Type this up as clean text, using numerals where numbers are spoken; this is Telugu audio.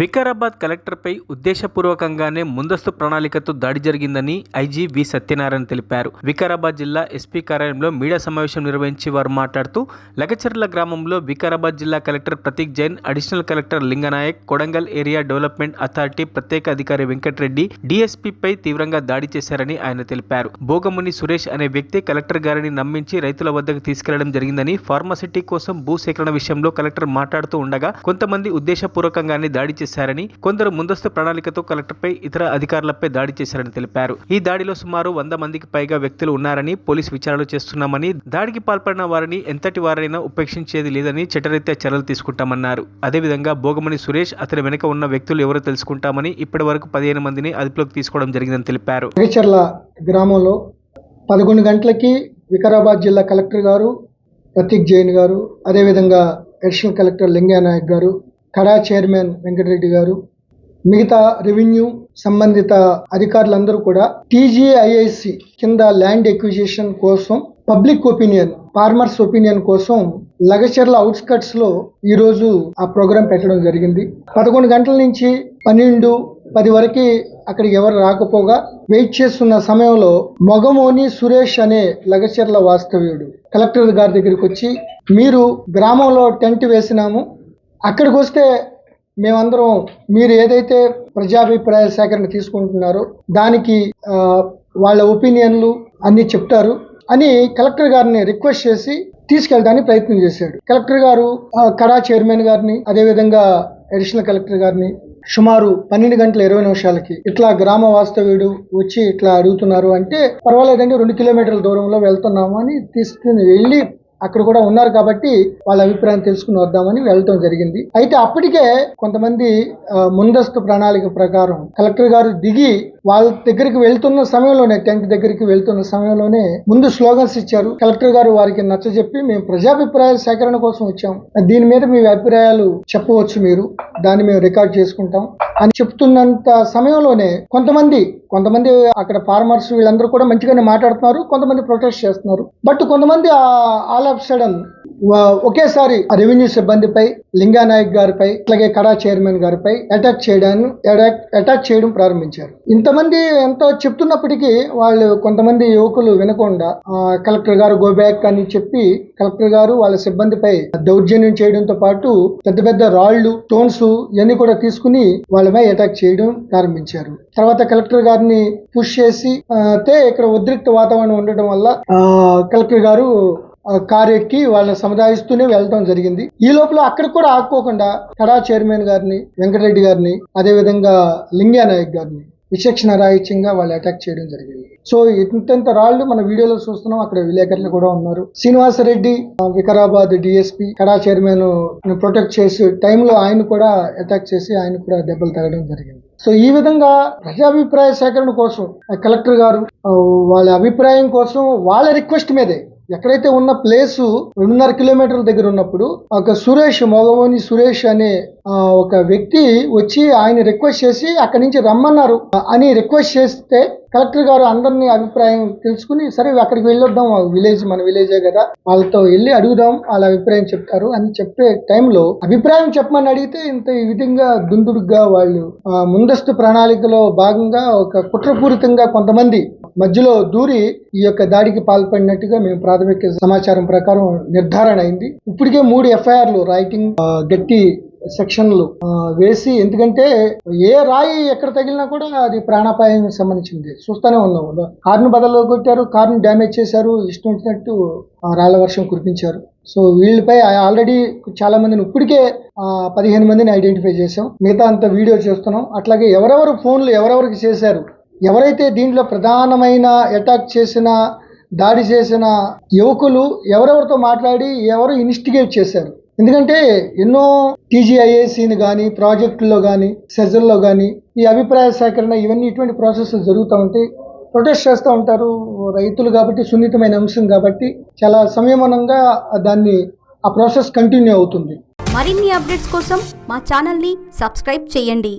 వికారాబాద్ కలెక్టర్పై ఉద్దేశపూర్వకంగానే ముందస్తు ప్రణాళికతో దాడి జరిగిందని ఐజీ వి సత్యనారాయణ తెలిపారు. వికారాబాద్ జిల్లా ఎస్పీ కార్యాలయంలో మీడియా సమావేశం నిర్వహించి వారు మాట్లాడుతూ, లగచర్ల గ్రామంలో వికారాబాద్ జిల్లా collector Prateek Jain, additional collector Linganayak, Kodangal area development authority ప్రత్యేక అధికారి వెంకటరెడ్డి డీఎస్పీపై తీవ్రంగా దాడి చేశారని ఆయన తెలిపారు. భోగముని సురేష్ అనే వ్యక్తి కలెక్టర్ గారిని నమ్మించి రైతుల వద్దకు తీసుకెళ్లడం జరిగిందని, ఫార్మాసిటీ కోసం భూసేకరణ విషయంలో కలెక్టర్ మాట్లాడుతూ ఉండగా కొంతమంది ఉద్దేశపూర్వకంగానే దాడి చేశారని, కొందరు ముందస్తు ప్రణాళికతో కలెక్టర్పై ఇతర అధికారులపై దాడి చేశారని తెలిపారు. ఈ దాడిలో సుమారు 100 మందికి పైగా వ్యక్తులు ఉన్నారని, పోలీసు విచారణలు చేస్తున్నామని, దాడికి పాల్పడిన వారిని ఎంతటి వారైనా ఉపేక్షించేది లేదని చట్టరీత్యా చర్యలు తీసుకుంటామన్నారు. అదేవిధంగా భోగమణి సురేష్, అతని వెనుక ఉన్న వ్యక్తులు ఎవరో తెలుసుకుంటామని ఇప్పటి వరకు 15 మందిని అదుపులోకి తీసుకోవడం జరిగిందని తెలిపారు. గ్రామంలో 11 గంటలకి వికారాబాద్ జిల్లా కలెక్టర్ గారు ప్రతీక్ జైన్ గారు, అదేవిధంగా అడిషనల్ కలెక్టర్ లింగనాయక్ గారు, కడా చైర్మన్ వెంకటరెడ్డి గారు, మిగతా రెవెన్యూ సంబంధిత అధికారులందరూ కూడా టీజీఐఐసి కింద ల్యాండ్ ఎక్విజిషన్ కోసం పబ్లిక్ ఒపీనియన్, ఫార్మర్స్ ఒపీనియన్ కోసం లగచర్ల అవుట్స్కట్స్ లో ఈరోజు ఆ ప్రోగ్రాం పెట్టడం జరిగింది. 11 గంటల నుంచి 12-10 వరకు అక్కడికి ఎవరు రాకపోగా వెయిట్ చేస్తున్న సమయంలో మొగమోని సురేష్ అనే లగచర్ల వాస్తవ్యుడు కలెక్టర్ గారి దగ్గరికి వచ్చి, మీరు గ్రామంలో టెంట్ వేసినాము, అక్కడికి వస్తే మేమందరం మీరు ఏదైతే ప్రజాభిప్రాయ సేకరణ తీసుకుంటున్నారో దానికి వాళ్ళ ఒపీనియన్లు అన్ని చెప్తారు అని కలెక్టర్ గారిని రిక్వెస్ట్ చేసి తీసుకెళ్ళడానికి ప్రయత్నం చేశాడు. కలెక్టర్ గారు కడా చైర్మన్ గారిని, అదేవిధంగా అడిషనల్ కలెక్టర్ గారిని సుమారు 12:20 ఇట్లా గ్రామ వాస్తవ్యుడు వచ్చి ఇట్లా అడుగుతున్నారు అంటే, పర్వాలేదండి 2 కిలోమీటర్ల దూరంలో వెళ్తున్నాము అని తీసుకుని వెళ్ళి అక్కడ కూడా ఉన్నారు కాబట్టి వాళ్ళ అభిప్రాయం తెలుసుకుని వద్దామని వెళ్ళటం జరిగింది. అయితే అప్పటికే కొంతమంది ముందస్తు ప్రణాళిక ప్రకారం కలెక్టర్ గారు దిగి వాళ్ళ దగ్గరికి వెళ్తున్న సమయంలోనే, టెంట్ దగ్గరికి వెళ్తున్న సమయంలోనే ముందు స్లోగన్స్ ఇచ్చారు. కలెక్టర్ గారు వారికి నచ్చజెప్పి, మేము ప్రజాభిప్రాయ సేకరణ కోసం వచ్చాం, దీని మీద మీ అభిప్రాయాలు చెప్పవచ్చు, మీరు దాన్ని మేము రికార్డ్ చేసుకుంటాం అని చెప్తున్నంత సమయంలోనే కొంతమంది అక్కడ ఫార్మర్స్ వీళ్ళందరూ కూడా మంచిగానే మాట్లాడుతున్నారు, కొంతమంది ప్రొటెస్ట్ చేస్తున్నారు. బట్ కొంతమంది ఆల్ ఆఫ్ సడన్ ఒకేసారి రెవెన్యూ సిబ్బందిపై, లింగానాయక్ గారిపై, అలాగే కడా చైర్మన్ గారిపై అటాక్ చేయడం ప్రారంభించారు. ఇంతమంది ఎంతో చెప్తున్నప్పటికీ వాళ్ళు కొంతమంది యువకులు వినకుండా కలెక్టర్ గారు గో బ్యాక్ అని చెప్పి కలెక్టర్ గారు వాళ్ళ సిబ్బందిపై దౌర్జన్యం చేయడంతో పాటు పెద్ద పెద్ద రాళ్లు, స్టోన్స్ ఇవన్నీ కూడా తీసుకుని వాళ్ళపై అటాక్ చేయడం ప్రారంభించారు. తర్వాత కలెక్టర్ గారిని పుష్ చేసి ఇక్కడ ఉద్రిక్త వాతావరణం ఉండటం వల్ల కలెక్టర్ గారు కారు ఎక్కి వాళ్ళని సముదాయిస్తూనే వెళ్ళడం జరిగింది. ఈ లోపల అక్కడ కూడా ఆపుకోకుండా కడా చైర్మన్ గారిని, వెంకటరెడ్డి గారిని, అదేవిధంగా లింగానాయక్ గారిని విచక్షణ రాహిత్యంగా వాళ్ళు అటాక్ చేయడం జరిగింది. సో ఇంత రాళ్లు మన వీడియోలో చూస్తున్నాం. అక్కడ విలేకరులు కూడా ఉన్నారు. శ్రీనివాసరెడ్డి వికారాబాద్ డిఎస్పీ కడా చైర్మన్ ప్రొటెక్ట్ చేసే టైంలో ఆయన కూడా అటాక్ చేసి ఆయన కూడా దెబ్బలు తగలడం జరిగింది. సో ఈ విధంగా ప్రజాభిప్రాయ సేకరణ కోసం కలెక్టర్ గారు వాళ్ళ అభిప్రాయం కోసం వాళ్ళ రిక్వెస్ట్ మీదే ఎక్కడైతే ఉన్న ప్లేసు 2.5 కిలోమీటర్ల దగ్గర ఉన్నప్పుడు ఒక మొగమోని సురేష్ అనే ఒక వ్యక్తి వచ్చి ఆయన రిక్వెస్ట్ చేసి అక్కడి నుంచి రమ్మన్నారు అని రిక్వెస్ట్ చేస్తే కలెక్టర్ గారు అందరినీ అభిప్రాయం తెలుసుకుని, సరే అక్కడికి వెళ్ళొద్దాం, మన విలేజే కదా, వాళ్ళతో వెళ్ళి అడుగుదాం, వాళ్ళ అభిప్రాయం చెప్తారు అని చెప్పే టైంలో అభిప్రాయం చెప్పమని అడిగితే ఈ విధంగా దుందుడుగ్గా వాళ్ళు ముందస్తు ప్రణాళికలో భాగంగా ఒక కుట్రపూరితంగా కొంతమంది మధ్యలో దూరి ఈ యొక్క దాడికి పాల్పడినట్టుగా మేము ప్రాథమిక సమాచారం ప్రకారం నిర్ధారణ అయింది. ఇప్పటికే 3 ఎఫ్ఐఆర్లు రైటింగ్ గట్టి సెక్షన్లు వేసి, ఎందుకంటే ఏ రాయి ఎక్కడ తగిలినా కూడా అది ప్రాణాపాయం సంబంధించింది. చూస్తూనే ఉన్నాం. కారును బదల్లో కొట్టారు, కారును డ్యామేజ్ చేశారు, ఇష్టం వచ్చినట్టు రాళ్ల వర్షం కురిపించారు. సో వీళ్ళపై ఆల్రెడీ చాలా మందిని ఇప్పటికే 15 మందిని ఐడెంటిఫై చేసాం. మిగతా అంతా వీడియో చేస్తున్నాం. అట్లాగే ఎవరెవరు ఫోన్లు ఎవరెవరికి చేశారు, ఎవరైతే దీంట్లో ప్రధానమైన అటాక్ చేసిన, దాడి చేసిన యువకులు ఎవరెవరితో మాట్లాడి ఎవరు ఇన్వెస్టిగేట్ చేశారు. ఎందుకంటే ఎన్నో టీజీఐఏసీని కానీ, ప్రాజెక్టుల్లో కానీ, సెజల్లో కానీ ఈ అభిప్రాయ సేకరణ ఇటువంటి ప్రాసెస్ జరుగుతూ ఉంటాయి. ప్రొటెస్ట్ చేస్తూ ఉంటారు రైతులు కాబట్టి, సున్నితమైన అంశం కాబట్టి చాలా సంయమనంగా ఆ ప్రాసెస్ కంటిన్యూ అవుతుంది. మరిన్ని అప్డేట్స్ కోసం మా ఛానల్ని సబ్స్క్రైబ్ చేయండి.